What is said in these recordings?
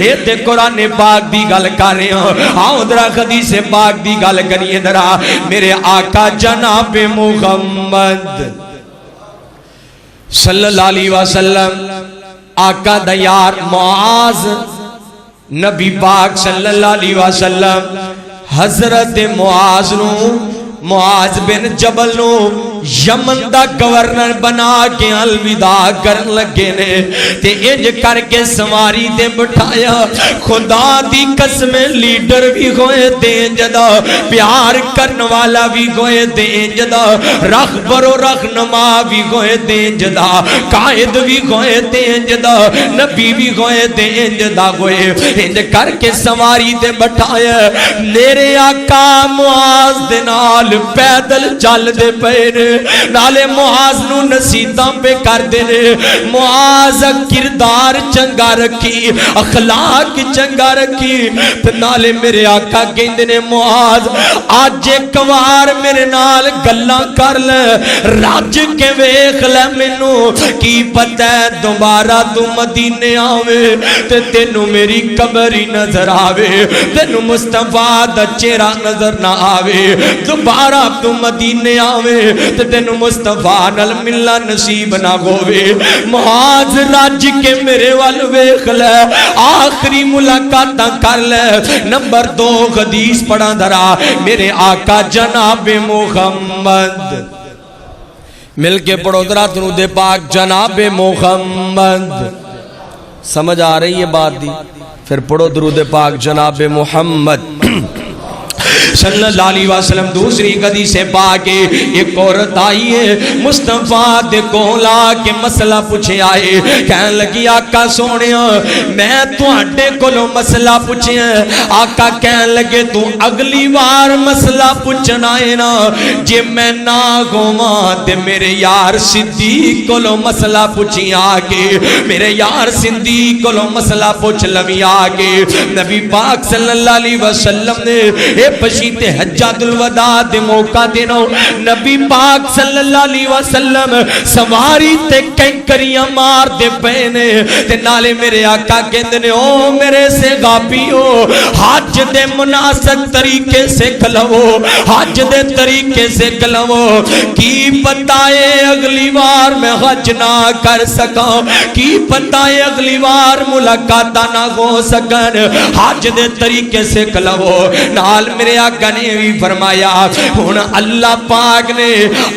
یہ تے قرآن پاک دی گل کر رہے ہیں. آؤ ذرا حدیث پاک دی گل کریے ذرا. میرے آقا جناب محمد صلی اللہ علیہ وسلم آقا دا یار معاذ نبی پاک صلی اللہ علیہ وسلم حضرت معاذ نو معاذ بن جبل نو یمن دا گورنر بنا کے الوداع کرن لگے نے تے انج کر کے سواری تے بٹھایا. خدا دی قسم لیڈر بھی ہوئے تے انج دا پیار کرن والا بھی ہوئے تے انج دا رہبر و رہنما بھی ہوئے تے انج دا قائد بھی ہوئے تے انج دا نبی بھی ہوئے تے انج دا ہوئے. انج کر کے سواری تے بٹھایا. میرے آقا معاذ دے نال پیدل چل دے پے نالے معاذ نو نصیحتاں پہ کر دے نے. معاذ کردار چنگا رکھی اخلاق چنگا رکھی تے نالے میرے آقا کہندے نے معاذ آج ایک وار میرے نال گلاں کر لے رج کے ویکھ لے مینوں کی پتہ ہے دوبارہ تو مدینے آوے تے تینوں میری قبر ہی نظر آوے تینوں مصطفیٰ دا چہرہ نظر نہ آوے دوبارہ تو مدینے آوے تے تینوں مصطفیٰ نال ملنا نصیب نہ ہووے. معاذ رج کے میرے وال ویکھ لے آخری ملاقاتاں کر لے. نمبر 2 حدیث پڑھا درا. میرے آقا جناب محمد مل کے پڑھو درا درود پاک جناب محمد. سمجھ آ رہی ہے بات دی؟ پھر پڑھو درود پاک جناب محمد صلی اللہ علیہ وسلم. دوسری حدیث پاک ایک عورت آئی ہے مصطفیٰ دے کولا کے مسئلہ پوچھے آئے. کہنے لگی آقا سونیا میں تواڈے کولوں مسئلہ پوچھے. آقا کہنے لگے تو اگلی بار مسئلہ پوچھنا ہے نا جے میں نہ ہوواں تے میرے یار صدیق کولوں مسئلہ پوچھی آگے. میرے یار صدیق کولوں مسئلہ پوچھ لوی آگے. نبی پاک صلی اللہ علیہ وسلم نے اے پشیتے حجات الوداع دے موقع دینا. نبی پاک صلی اللہ علیہ وسلم سواری تے کنکریاں مار دے پہنے تے نالے میرے آقا کہندے نے او میرے سے غابیو حج دے مناسب طریقے سے کلو حج دے طریقے سے کلو. کی پتائے اگلی بار میں حج نہ کر سکاں کی پتائے اگلی بار ملاقات نہ ہو سکن حج دے طریقے سے کلو. نال میرے آقا نے بھی فرمایا ہن اللہ پاک نے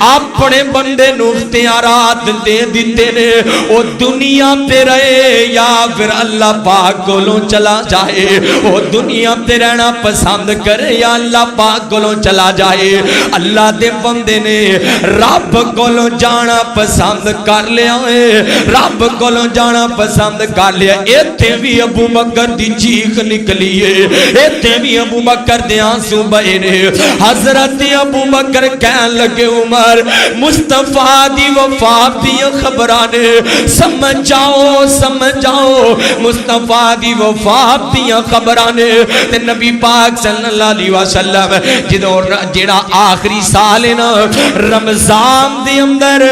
اپنے بندے نو اختیارات دے دیتے نے او دنیا پہ رہے یا پھر اللہ پاک کولوں چلا جائے. او دنیا پہ رہنا پسند کرے یا اللہ پاک کولوں چلا جائے. اللہ دے بندے نے رب کولوں جانا پسند کر لیا ہے رب کولوں جانا پسند کر لیا. ایتھے بھی ابو بکر دی چیخ نکلی ہے ایتھے بھی ابو بکر دے آنسو بہے نے. حضرت ابو بکر کہن لگے عمر مصطفیٰ دی وفات دی خبرانے سمجھ جاؤ مصطفیٰ دی وفات دی خبرانے. تے نبی پاک صلی اللہ علیہ وسلم جدوں جڑا آخری سال ہے نا رمضان دے اندر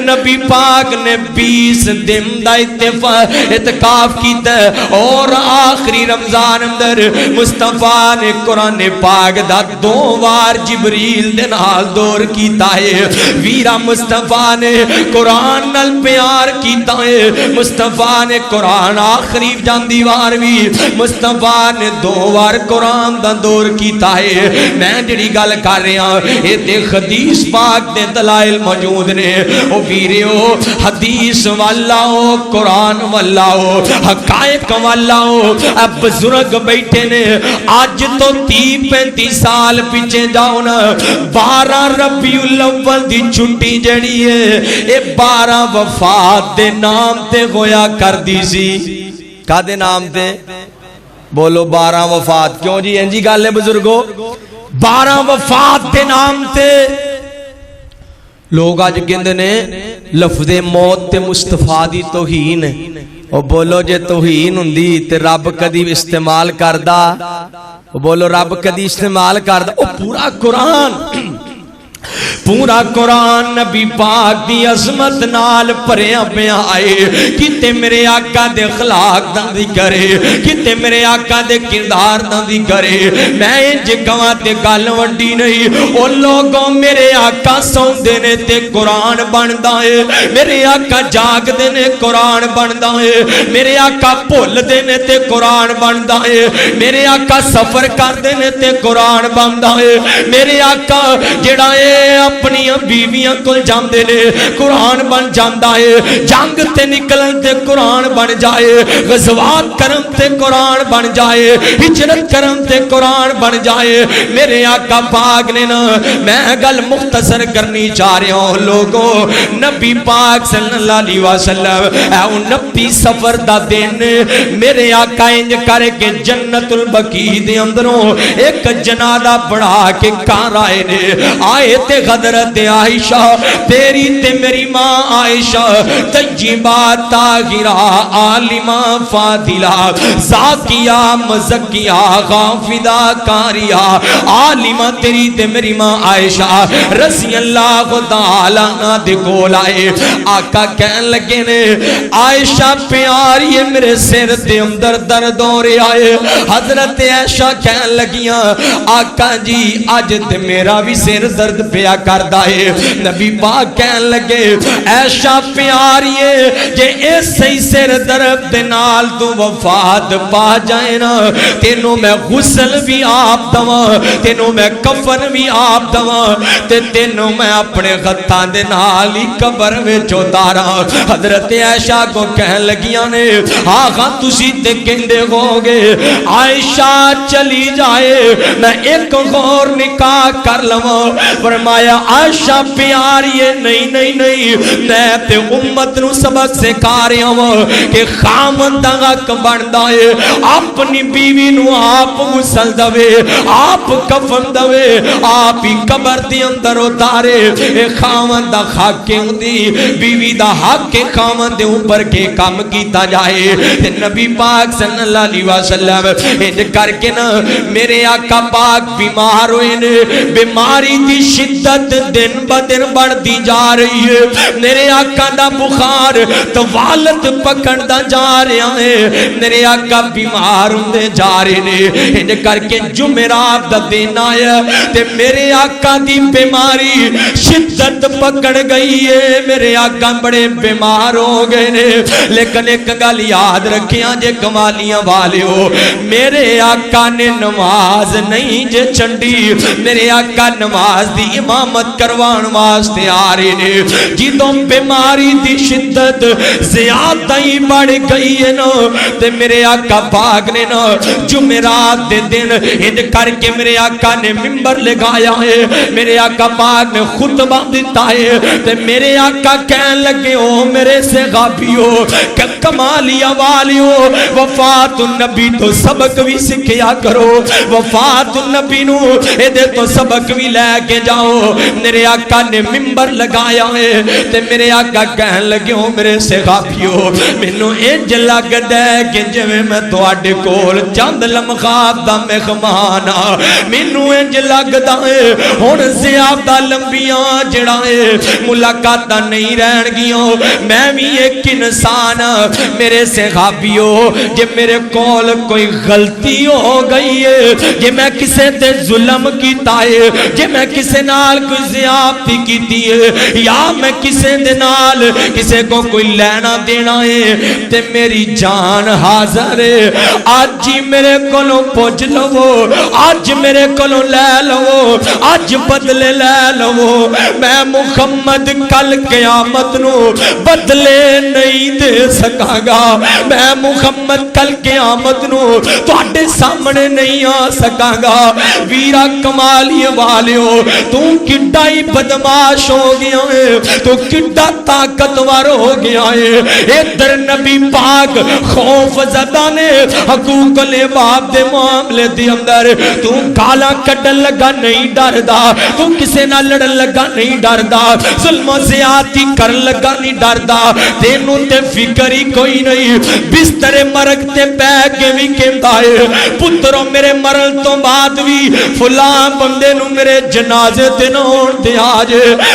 نبی پاک نے 20 دن دا اعتکاف کیتا اور آخری رمضان اندر مصطفیٰ نے قرآن پاک دا 2 بار جبریل دے نال دور کیتا ہے. ویرا مصطفیٰ نے قرآن نال پیار کیتا ہے. مصطفیٰ نے قرآن آخری جاندی وار بھی مصطفیٰ نے 2 بار قرآن دا دور کیتا ہے. میں جڑی گل کر رہا اے تے حدیث پاک دے دلائل موجود نے. او ویریو حدیث والا او قرآن والا او حقائق والا او بزرگ بیٹھے نے. آج تو 30-35 سال پیچھے جاؤ نا 12 ربیع الاول دی چھٹی جڑی ہے اے 12 وفات دے نام تے ہویا کر دی سی. کا دے نام تے بولو 12 وفات. کیوں جی انجی گل ہے بزرگو 12 وفات دے نام تے لوگ آج کہندے نے لفظ موت تے مصطفیٰ دی توہین ہے. او بولو جے توہین ہوندی تے رب کدی استعمال کردا او بولو رب کدی استعمال کردا. او پورا قرآن پورا قرآن نبی پاک دی عظمت نال پریا پیا آئے کتے میرے آقا دے اخلاق دا دی کرے کتے میرے آقا دے کردار دا دی کرے میں انج گواں تے گل وڈی نہیں او لوگوں میرے آقا سون دینے تے قرآن بندا ہے میرے آقا جاگ دینے قرآن بندا ہے میرے آقا بھول دینے تے قرآن بندا ہے میرے آقا سفر کر دینے تے قرآن بندا ہے میرے آقا جڑا اپنی بیویاں کو جاندے نے قرآن بن جاندا ہے جنگ تے نکلن تے قرآن بن جائے غزوات کرم تے قرآن بن جائے ہجرت کرم تے قرآن بن جائے میرے آقا پاک نے نا میں گل مختصر کرنی چاہ رہا ہوں لوگوں نبی پاک صلی اللہ علیہ وسلم اے 29 سفر دا دن میرے آقا انج کر کے جنت البقیع دے اندروں ایک جنازہ بڑھا کے کار آئے نے آئے تے حضرت عائشہ تیری تے میری ماں عائشہ طیبہ طاہرہ عالمہ فاضلہ زاکیہ مزکیہ غافدہ کاریہ عالمہ تیری تے میری ماں عائشہ رضی اللہ تعالیٰ عنہ دے کول آئے آقا کہن لگے نے عائشہ پیاری ہے میرے سر دے اندر درد ہو رہے آئے حضرت عائشہ کہن لگیاں آقا جی آج تے میرا بھی سر درد پیا کردہ ہے نبی پاک کہن لگے عائشہ پیاری ہے کہ ایسے ہی سر درد نال تو وفات پا جائے نا تینوں میں غسل بھی آپ دوا تینوں میں کفن بھی آپ دوا تینوں میں اپنے غطان دے نال ہی قبر میں چوتارا حضرت عائشہ کو کہن لگیاں نے آغا تسی تے کہندے ہوگے عائشہ چلی جائے میں ایک غور نکاح کر لوں فرمایا عائشہ پیاری ہے نہیں نہیں نہیں میں تے امت نو سبق سکھا رہا ہوں کہ خامن دا حق بندا ہے اپنی بیوی نو آپ غسل دوے آپ کفن دوے آپ ہی قبر دی اندر اتارے اے خامن دا حق ہوندی بیوی دا حق کے خامن دے اوپر کے کام کیتا جائے تے نبی پاک صلی اللہ علیہ وسلم انج کر کے نا میرے آقا پاک بیمار ہوئے نے بیماری دی شدت دن بدن بڑھتی جا رہی ہے میرے آقا دا بخار توالت پکڑتا جا رہا ہے میرے آقا بیمار ہوندے جا رہے نے انج کر کے جمعرات دا دن آیا تے میرے آقا دی بیماری شدت پکڑ گئی ہے میرے آقا بڑے بیمار ہو گئے نے لیکن ایک گل یاد رکھیاں جے کمالیاں والے ہو میرے آقا نے نماز نہیں جے چنڈی میرے آقا نماز دی امامت کروان واسطے آ رہے نے جدوں بیماری دی شدت زیادہ ہی بڑھ گئی ہے نا تے میرے آقا پاک نے نا جمعرات دے دن انج کر کے میرے آقا نے منبر لگایا ہے میرے آقا پاک نے خطبہ دیتا ہے تے میرے آقا کہن لگے ہو میرے سے غابیو کہ کمالیہ والیو وفات النبی تو سبق بھی سکھیا کرو وفات النبی نو اے دے تو سبق بھی لے کے جاؤ میرے آقا نے منبر لگایا ہے تے میرے آقا کہن لگے ہو میرے سے غابیو مینوں انج لگدا ہے کہ جویں میں تواڈے کول چند لمحات دا مہمان ہاں مینوں انج لگدا ہے ہن زیادہ لمبیاں جڑا ہے ملاقاتاں نہیں رہن گیاں میں بھی ایک انسان میرے سے غابیو جے میرے کول کوئی غلطی ہو گئی ہے جے میں کسے تے ظلم کیتا ہے جے میں کسے نال کوئی زیادتی کیتی ہے یا میں کسے دے نال کسے کو کوئی لینا دینا ہے تے میری جان حاضر ہے آج ہی میرے کولوں پوچھ لو آج میرے کولوں لے لو آج بدلے لے لو میں محمد کل قیامت نو بدلے نہیں دے سکا گا میں محمد کل قیامت نو تواڈے سامنے نہیں آ سکا گا ویرا کمالی والیو تو کڈا ہی بدماش ہو گیا ہے تو کڈا طاقتور ہو گیا ہے ادھر نبی پاک خوف زدہ نے حقوق العباد دے معاملے دی اندر تو گالا کڈن لگا نہیں ڈردا تو کسے نہ لڑن لگا نہیں ڈردا ظلم و زیادتی کر لگا نہیں ڈردا تینوں تے فکر ہی کوئی نہیں بستر مرگ تے پہ کے بھی کہ دیتا ہے پتروں میرے مرن تو بعد بھی فلاں بندے نو میرے جنازے تے نہ ہون دے آج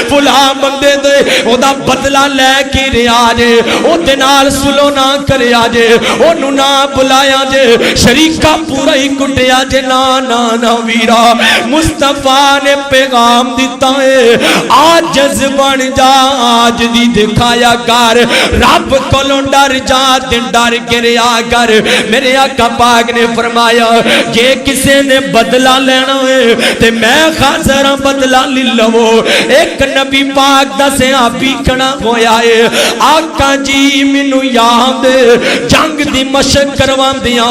فلاں بندے دے او دا بدلہ لے کے رے آج او دے نال سلو نہ کرے آج او نو نہ بلایا جے شریکہ پورا ہی کٹے آج نا ویرا مصطفیٰ نے پیغام دیتا ہے آجز بن جا آج دی دکھایا کر رب کولوں ڈر جا دن ڈر کے ریا کر میرے آقا پاک نے فرمایا یہ کسے نے بدلہ لینا ہے تے میں خاصرہ بدلہ لے لو ایک نبی پاک دا سے آبی کھڑا ہویا ہے آقا جی منو یاد جنگ دی مشق کروان دیا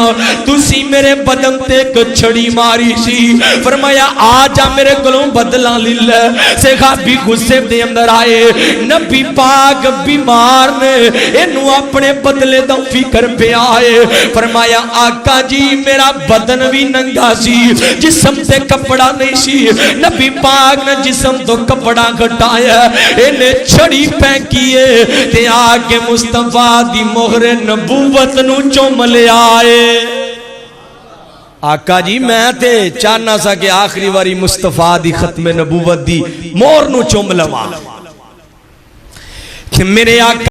تُسی میرے بدن تے کچھڑی ماری سی فرمایا آجا میرے گلوں بدلہ لے لے صحابی غصے دے اندر آئے نبی پاک بیمار نے انہوں اپنے بدلے دا فکر پہ آئے فرمایا آقا جی میرا بدن بھی ننگا سی جسم تے کپڑا نہیں سی نبی پاک نے جسم تو کپڑا گھٹایا انہیں چھڑی پھینکیے تے آگے مصطفیٰ دی مہر نبوت نو چوم لے آئے آقا جی میں تے چاہنا سا کہ آخری واری مصطفیٰ دی ختم نبوت دی مہر نو چوم لوا کہ میرے آقا